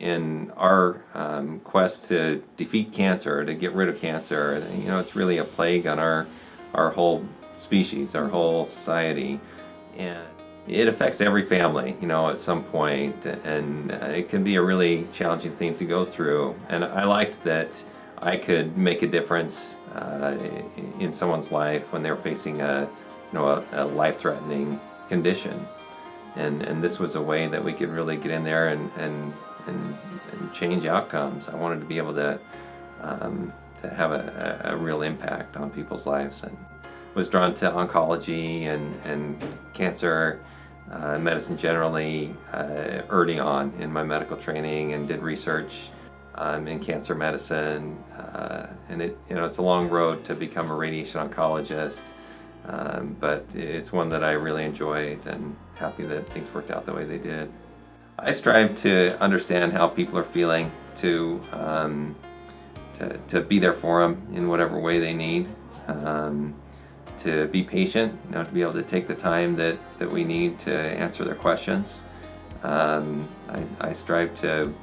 in our quest to defeat cancer, to get rid of cancer, it's really a plague on our whole species, our whole society, and it affects every family, at some point, and it can be a really challenging thing to go through. And I liked that I could make a difference in someone's life when they're facing a life-threatening condition, and this was a way that we could really get in there and change outcomes. I wanted to be able to have a real impact on people's lives, and was drawn to oncology and cancer medicine generally early on in my medical training, and did research in cancer medicine, and it's a long road to become a radiation oncologist, but it's one that I really enjoyed, and happy that things worked out the way they did. I strive to understand how people are feeling, to be there for them in whatever way they need, to be patient, to be able to take the time that we need to answer their questions. I strive to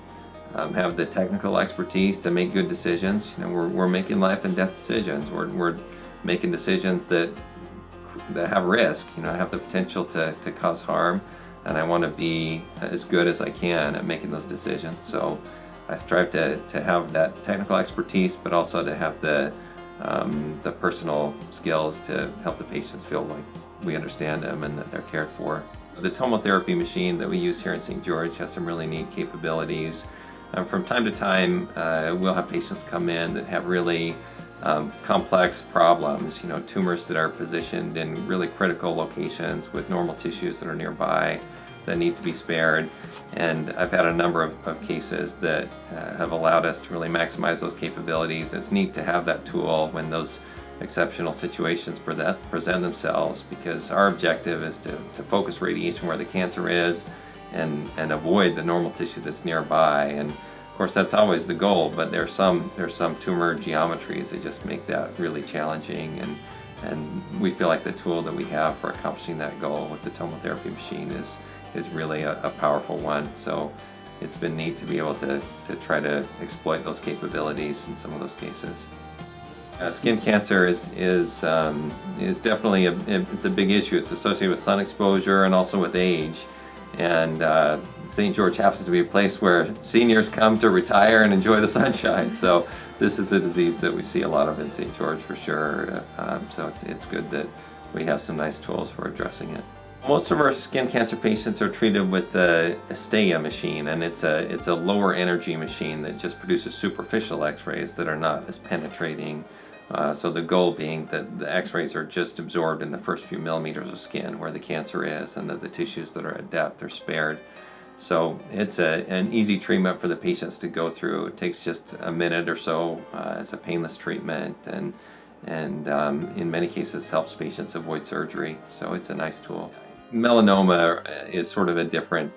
have the technical expertise to make good decisions. We're making life and death decisions. We're making decisions that have risk, have the potential to cause harm, and I want to be as good as I can at making those decisions. So I strive to have that technical expertise, but also to have the personal skills to help the patients feel like we understand them and that they're cared for. The TomoTherapy machine that we use here in St. George has some really neat capabilities. From time to time, we'll have patients come in that have really complex problems, tumors that are positioned in really critical locations with normal tissues that are nearby that need to be spared. And I've had a number of cases that have allowed us to really maximize those capabilities. It's neat to have that tool when those exceptional situations present themselves, because our objective is to focus radiation where the cancer is and avoid the normal tissue that's nearby. And of course that's always the goal, but there's some tumor geometries that just make that really challenging, and we feel like the tool that we have for accomplishing that goal with the TomoTherapy machine is really a powerful one. So it's been neat to be able to try to exploit those capabilities in some of those cases. Skin cancer is definitely it's a big issue. It's associated with sun exposure and also with age. And St. George happens to be a place where seniors come to retire and enjoy the sunshine. So this is a disease that we see a lot of in St. George for sure. So it's good that we have some nice tools for addressing it. Most of our skin cancer patients are treated with the Estea machine, and it's a lower energy machine that just produces superficial x-rays that are not as penetrating. So the goal being that the x-rays are just absorbed in the first few millimeters of skin where the cancer is, and that the tissues that are at depth are spared. So it's an easy treatment for the patients to go through. It takes just a minute or so. It's a painless treatment, and in many cases helps patients avoid surgery. So it's a nice tool. Melanoma is sort of a different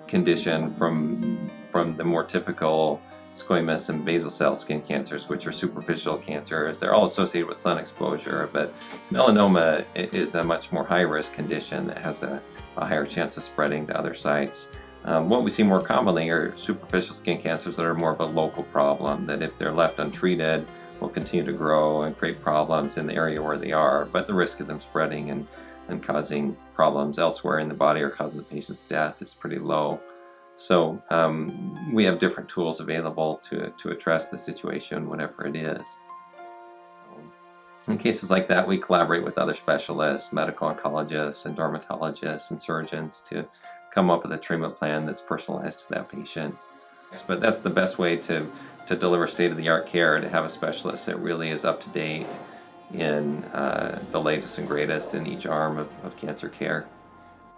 condition from the more typical squamous and basal cell skin cancers, which are superficial cancers. They're all associated with sun exposure, but melanoma is a much more high-risk condition that has a higher chance of spreading to other sites. What we see more commonly are superficial skin cancers that are more of a local problem, that if they're left untreated will continue to grow and create problems in the area where they are, but the risk of them spreading and causing problems elsewhere in the body or causing the patient's death is pretty low. So we have different tools available to address the situation, whatever it is. In cases like that, we collaborate with other specialists, medical oncologists and dermatologists and surgeons to come up with a treatment plan that's personalized to that patient. But that's the best way to deliver state-of-the-art care, to have a specialist that really is up to date in the latest and greatest in each arm of cancer care.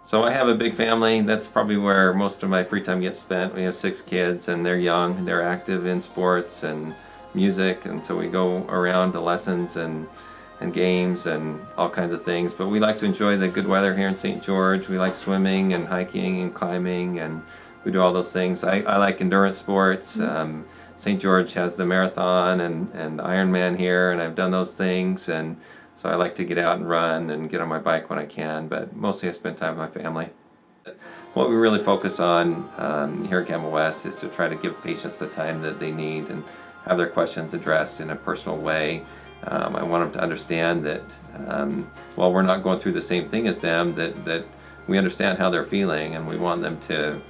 So I have a big family. That's probably where most of my free time gets spent. We have 6 kids, and they're young. They're active in sports and music, and so we go around to lessons and games and all kinds of things. But we like to enjoy the good weather here in St. George. We like swimming and hiking and climbing, and we do all those things. I like endurance sports. St. George has the marathon and Ironman here, and I've done those things, and so I like to get out and run and get on my bike when I can, but mostly I spend time with my family. what we really focus on here at Gamma West is to try to give patients the time that they need and have their questions addressed in a personal way. I want them to understand that while we're not going through the same thing as them, that we understand how they're feeling, and we want them to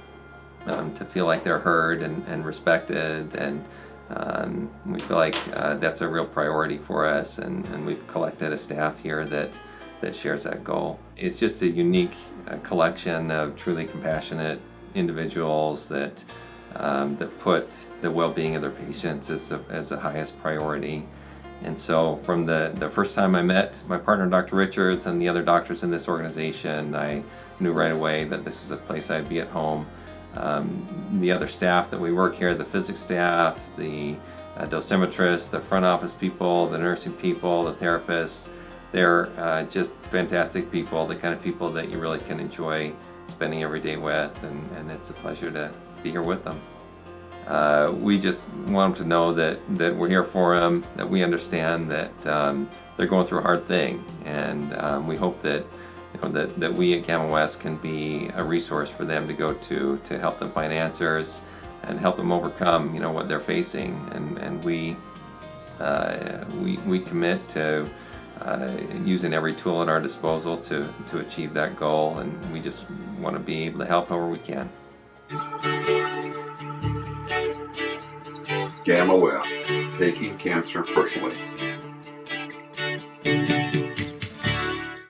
feel like they're heard and respected, and we feel like that's a real priority for us, and we've collected a staff here that shares that goal. It's just a unique collection of truly compassionate individuals that put the well-being of their patients as the highest priority. And so from the first time I met my partner, Dr. Richards, and the other doctors in this organization, I knew right away that this is a place I'd be at home. The other staff that we work here, the physics staff, the dosimetrists, the front office people, the nursing people, the therapists, they're just fantastic people, the kind of people that you really can enjoy spending every day with, and it's a pleasure to be here with them. We just want them to know that we're here for them, that we understand that they're going through a hard thing, and we hope that that we at Gamma West can be a resource for them to go to help them find answers and help them overcome what they're facing, and we commit to using every tool at our disposal to achieve that goal, and we just want to be able to help however we can. Gamma West, taking cancer personally.